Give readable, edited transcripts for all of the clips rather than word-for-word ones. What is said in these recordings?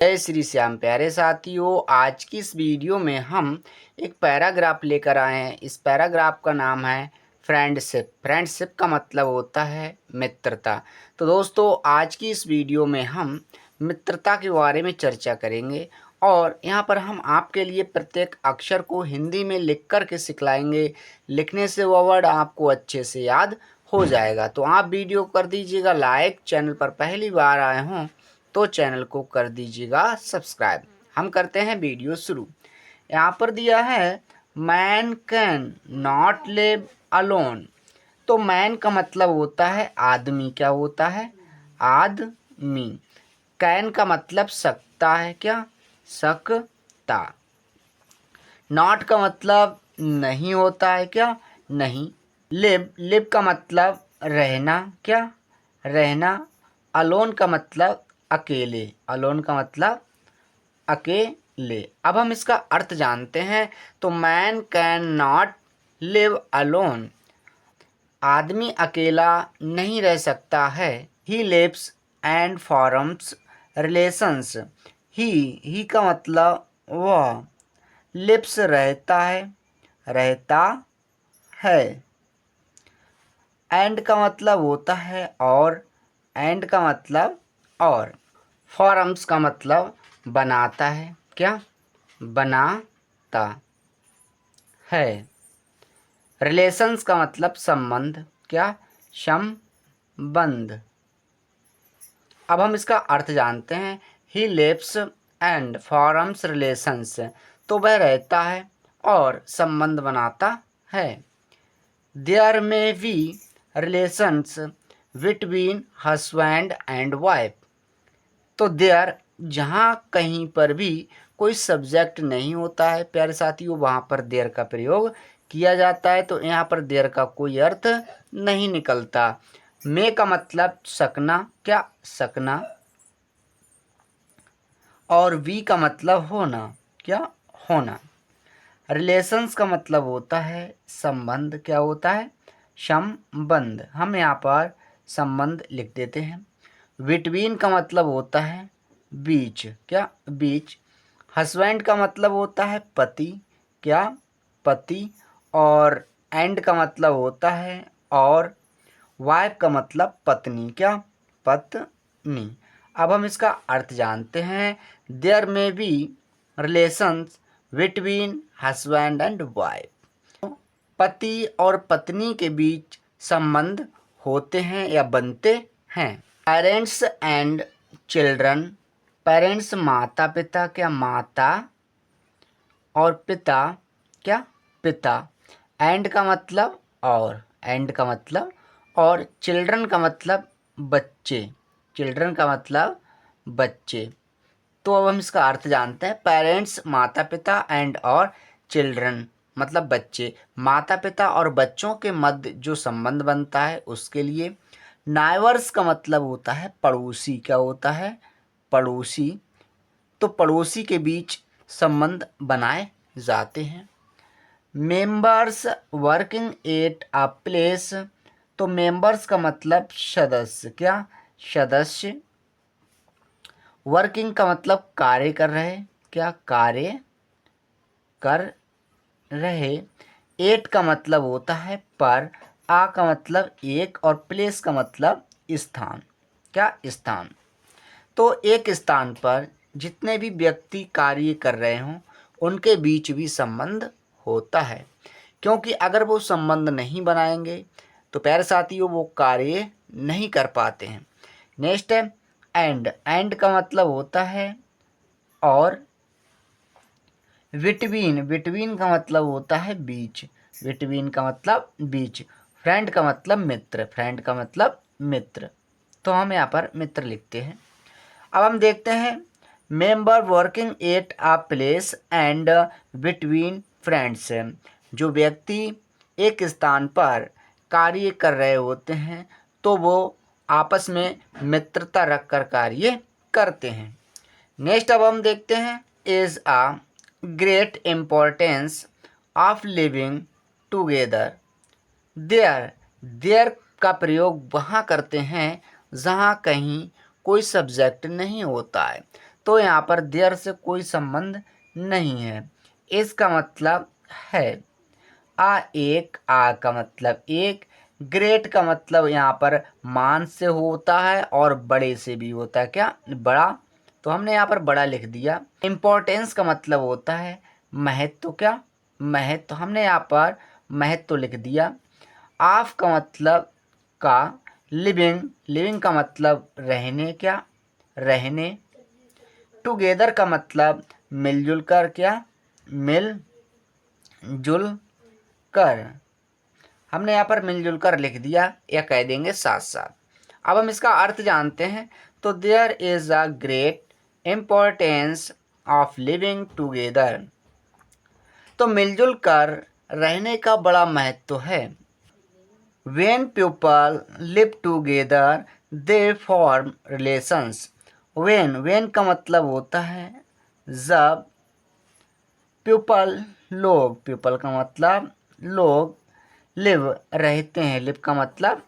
जय श्री श्याम प्यारे साथियों, आज की इस वीडियो में हम एक पैराग्राफ लेकर आए हैं। इस पैराग्राफ का नाम है फ्रेंडशिप। फ्रेंडशिप का मतलब होता है मित्रता। तो दोस्तों, आज की इस वीडियो में हम मित्रता के बारे में चर्चा करेंगे और यहाँ पर हम आपके लिए प्रत्येक अक्षर को हिंदी में लिख कर के सिखलाएंगे। लिखने से वो वर्ड आपको अच्छे से याद हो जाएगा। तो आप वीडियो कर दीजिएगा लाइक। चैनल पर पहली बार आए हों तो चैनल को कर दीजिएगा सब्सक्राइब। हम करते हैं वीडियो शुरू। यहाँ पर दिया है man can not live alone. तो मैन का मतलब होता है आदमी। क्या होता है? आदमी। कैन का मतलब सकता है। क्या? सकता। नॉट का मतलब नहीं होता है। क्या? नहीं। लिव का मतलब रहना। क्या? रहना। अलोन का मतलब अकेले। अलोन का मतलब अकेले। अब हम इसका अर्थ जानते हैं। तो man can not live alone. आदमी अकेला नहीं रह सकता है। He lives and forms relations. He का मतलब वह। लिव्स रहता है, रहता है। एंड का मतलब होता है और। एंड का मतलब और। फॉर्म्स का मतलब बनाता है। क्या? बनाता है। रिलेशंस का मतलब संबंध। क्या? संबंध। अब हम इसका अर्थ जानते हैं। He lives and forms relations. तो वह रहता है और संबंध बनाता है। देयर में be relations between husband and wife. तो देयर, जहाँ कहीं पर भी कोई सब्जेक्ट नहीं होता है प्यारे साथियों, वहाँ पर देयर का प्रयोग किया जाता है। तो यहाँ पर देयर का कोई अर्थ नहीं निकलता। मे का मतलब सकना। क्या? सकना। और वी का मतलब होना। क्या? होना। रिलेशंस का मतलब होता है संबंध। क्या होता है? संबंध। हम यहाँ पर संबंध लिख देते हैं। बिटवीन का मतलब होता है बीच। क्या? बीच। हस्बैंड का मतलब होता है पति। क्या? पति। और एंड का मतलब होता है और। वाइफ का मतलब पत्नी। क्या? पत्नी। अब हम इसका अर्थ जानते हैं। देयर में be relations between husband and wife. पति और पत्नी के बीच संबंध होते हैं या बनते हैं। Parents and children. पेरेंट्स माता पिता। क्या? माता। और पिता। क्या? पिता। एंड का मतलब और। एंड का मतलब और। चिल्ड्रन का मतलब बच्चे। चिल्ड्रन का मतलब बच्चे। तो अब हम इसका अर्थ जानते हैं। पेरेंट्स माता पिता एंड और चिल्ड्रन मतलब बच्चे। माता पिता और बच्चों के मध्य जो संबंध बनता है उसके लिए। नाइबर्स का मतलब होता है पड़ोसी। क्या होता है? पड़ोसी। तो पड़ोसी के बीच संबंध बनाए जाते हैं। Members working at a place. तो मेंबर्स का मतलब सदस्य। क्या? सदस्य। वर्किंग का मतलब कार्य कर रहे। क्या? कार्य कर रहे। एट का मतलब होता है पर। आ का मतलब एक और प्लेस का मतलब स्थान। क्या? स्थान। तो एक स्थान पर जितने भी व्यक्ति कार्य कर रहे हों उनके बीच भी संबंध होता है। क्योंकि अगर वो संबंध नहीं बनाएंगे तो प्यारे साथियों वो कार्य नहीं कर पाते हैं। नेक्स्ट है एंड। एंड का मतलब होता है और। बिटवीन। बिटवीन का मतलब होता है बीच। बिटवीन का मतलब बीच। फ्रेंड का मतलब मित्र। फ्रेंड का मतलब मित्र। तो हम यहाँ पर मित्र लिखते हैं। अब हम देखते हैं member working at a place and between friends. जो व्यक्ति एक स्थान पर कार्य कर रहे होते हैं तो वो आपस में मित्रता रखकर कार्य करते हैं। नेक्स्ट अब हम देखते हैं is a great importance of living together. There. There का प्रयोग वहाँ करते हैं जहाँ कहीं कोई सब्जेक्ट नहीं होता है। तो यहाँ पर देयर से कोई संबंध नहीं है। इसका मतलब है एक, आ का मतलब एक, ग्रेट का मतलब यहाँ पर मान से होता है और बड़े से भी होता है, क्या बड़ा, तो हमने यहाँ पर बड़ा लिख दिया। इम्पोर्टेंस का मतलब होता है महत्व, क्या महत्व, हमने यहाँ पर महत्व लिख दिया। ऑफ का मतलब का, लिविंग, लिविंग का मतलब रहने, क्या रहने। टुगेदर का मतलब मिलजुल कर, क्या मिलजुल कर, हमने यहाँ पर मिलजुल कर लिख दिया या कह देंगे साथ साथ। अब हम इसका अर्थ जानते हैं। तो there is a great importance of living together, तो मिलजुल कर रहने का बड़ा महत्व है। When people live together they form relations। when का मतलब होता है जब, people लोग, people का मतलब लोग, लिव रहते हैं, लिव का मतलब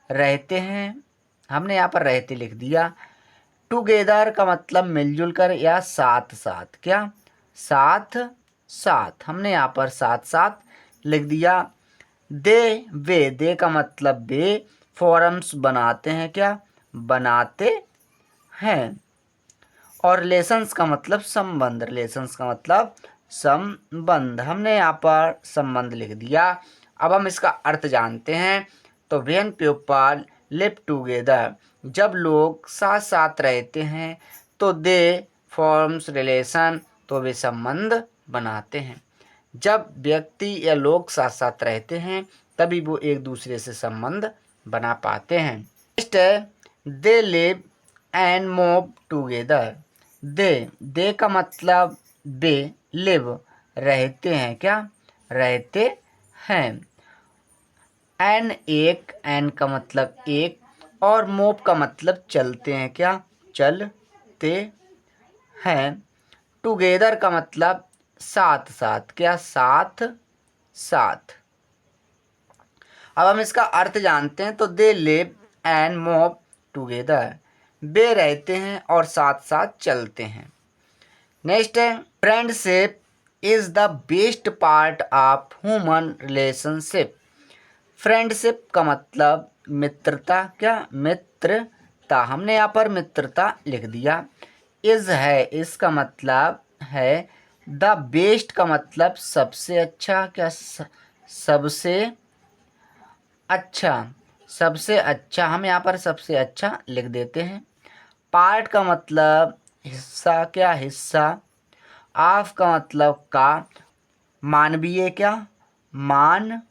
रहते हैं, हमने यहाँ पर रहते लिख दिया। टुगेदर का मतलब मिलजुल कर या साथ साथ, क्या साथ साथ, हमने यहाँ पर साथ साथ लिख दिया। दे का मतलब वे फॉर्म्स बनाते हैं, क्या बनाते हैं। और रिलेशंस का मतलब संबंध, रिलेशंस का मतलब संबंध, हमने यहाँ पर संबंध लिख दिया। अब हम इसका अर्थ जानते हैं। तो व्हेन पीपल लिव टुगेदर, जब लोग साथ साथ रहते हैं, तो दे फॉर्म्स रिलेशन, तो वे संबंध बनाते हैं। जब व्यक्ति या लोग साथ साथ रहते हैं तभी वो एक दूसरे से संबंध बना पाते हैं। नेक्स्ट है they live and move together. They का मतलब वे, लिव रहते हैं, क्या रहते हैं। एन एक, एन का मतलब एक, और मूव का मतलब चलते हैं, क्या चलते हैं। टुगेदर का मतलब साथ साथ, क्या साथ साथ। अब हम इसका अर्थ जानते हैं। तो they live and move together, वे रहते हैं और साथ साथ चलते हैं। नेक्स्ट है friendship is the best part of human relationship. Friendship का मतलब मित्रता, क्या मित्रता, हमने यहाँ पर मित्रता लिख दिया। इज है, इसका मतलब है। द बेस्ट का मतलब सबसे अच्छा, क्या सबसे अच्छा, सबसे अच्छा, हम यहाँ पर सबसे अच्छा लिख देते हैं। पार्ट का मतलब हिस्सा, क्या हिस्सा। ऑफ का मतलब का, मानवीय, क्या मानवीय।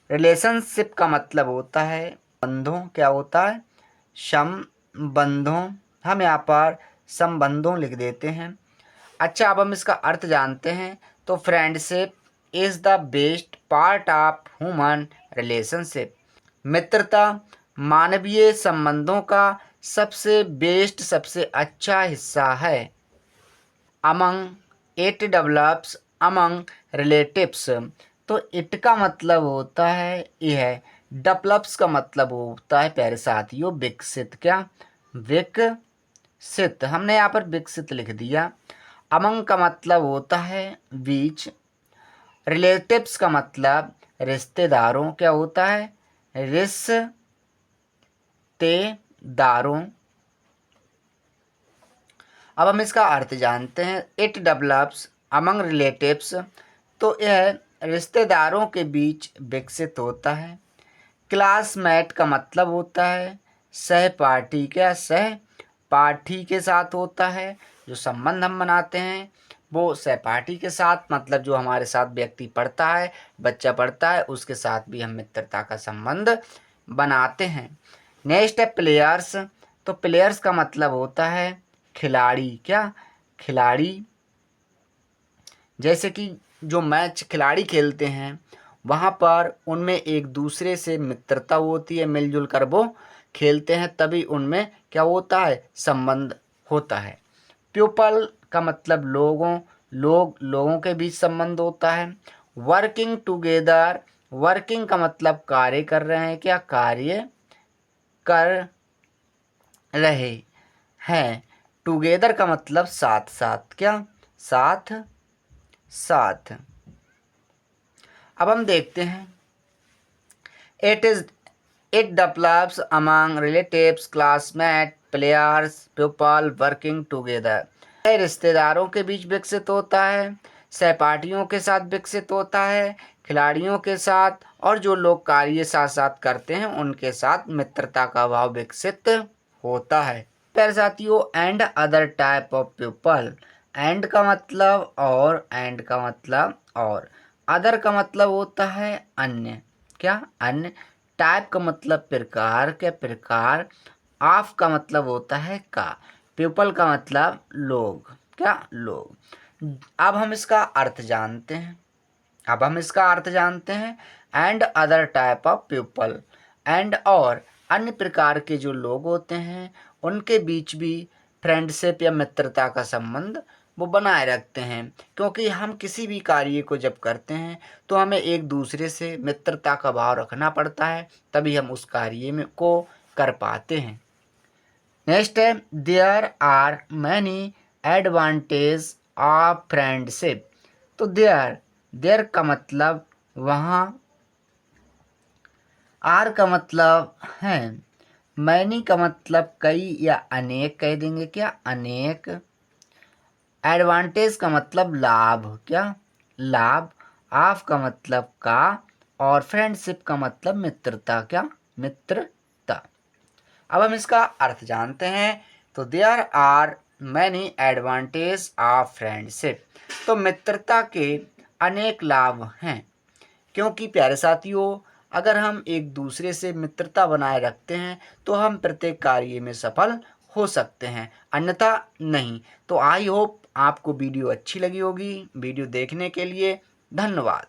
रिलेशनशिप का मतलब होता है बंधों, क्या होता है संबंधों, हम यहाँ पर संबंधों लिख देते हैं। अच्छा, अब हम इसका अर्थ जानते हैं। तो friendship is the best part of human relationship, मित्रता मानवीय संबंधों का सबसे बेस्ट, सबसे अच्छा हिस्सा है। Among it develops among relatives, तो इट का मतलब होता है यह, डेवलप्स का मतलब होता है प्यारे साथियों विकसित, क्या विकसित, हमने यहाँ पर विकसित लिख दिया। अमंग का मतलब होता है बीच। रिलेटिव्स का मतलब रिश्तेदारों, क्या होता है रिश्तेदारों। अब हम इसका अर्थ जानते हैं। इट डेवलप्स अमंग रिलेटिव्स, तो यह रिश्तेदारों के बीच विकसित होता है। क्लासमेट का मतलब होता है सहपाठी, क्या सहपाठी के साथ होता है। जो संबंध हम बनाते हैं वो सहपाठी के साथ, मतलब जो हमारे साथ व्यक्ति पढ़ता है, बच्चा पढ़ता है, उसके साथ भी हम मित्रता का संबंध बनाते हैं। नेक्स्ट है प्लेयर्स। तो प्लेयर्स का मतलब होता है खिलाड़ी, क्या खिलाड़ी। जैसे कि जो मैच खिलाड़ी खेलते हैं वहाँ पर उनमें एक दूसरे से मित्रता होती है, मिलजुल कर वो खेलते हैं, तभी उनमें क्या होता है संबंध होता है। पीपल का मतलब लोगों के बीच संबंध होता है। वर्किंग टुगेदर, वर्किंग का मतलब कार्य कर रहे हैं, क्या कार्य कर रहे। हैं। टुगेदर का मतलब साथ साथ, क्या साथ साथ। अब हम देखते हैं it develops among relatives, classmate, players, people working together. यह रिश्तेदारों के बीच विकसित होता है, सहपाठियों के साथ विकसित होता है, खिलाड़ियों के साथ, और जो लोग कार्य साथ साथ करते हैं उनके साथ मित्रता का भाव विकसित होता है। प्यारे साथियों, and other type of people. And का मतलब और, एंड का मतलब और, अदर का मतलब होता है अन्य, क्या अन्य, टाइप का मतलब प्रकार, क्या प्रकार, ऑफ का मतलब होता है का, पीपल का मतलब लोग, क्या लोग। अब हम इसका अर्थ जानते हैं, and other type of people, and और अन्य प्रकार के जो लोग होते हैं उनके बीच भी फ्रेंडशिप या मित्रता का संबंध वो बनाए रखते हैं, क्योंकि हम किसी भी कार्य को जब करते हैं तो हमें एक दूसरे से मित्रता का भाव रखना पड़ता है, तभी हम उस कार्य में को कर पाते हैं। नेक्स्ट है there are many advantage of friendship. तो देयर का मतलब वहाँ, आर का मतलब है, मैनी का मतलब कई या अनेक कह देंगे, क्या अनेक, एडवांटेज का मतलब लाभ, क्या लाभ, ऑफ का मतलब का, और फ्रेंडशिप का मतलब मित्रता, क्या मित्रता। अब हम इसका अर्थ जानते हैं। तो there are many advantage of friendship. तो मित्रता के अनेक लाभ हैं, क्योंकि प्यारे साथियों अगर हम एक दूसरे से मित्रता बनाए रखते हैं तो हम प्रत्येक कार्य में सफल हो सकते हैं, अन्यथा नहीं। तो आई होप आपको वीडियो अच्छी लगी होगी। वीडियो देखने के लिए धन्यवाद।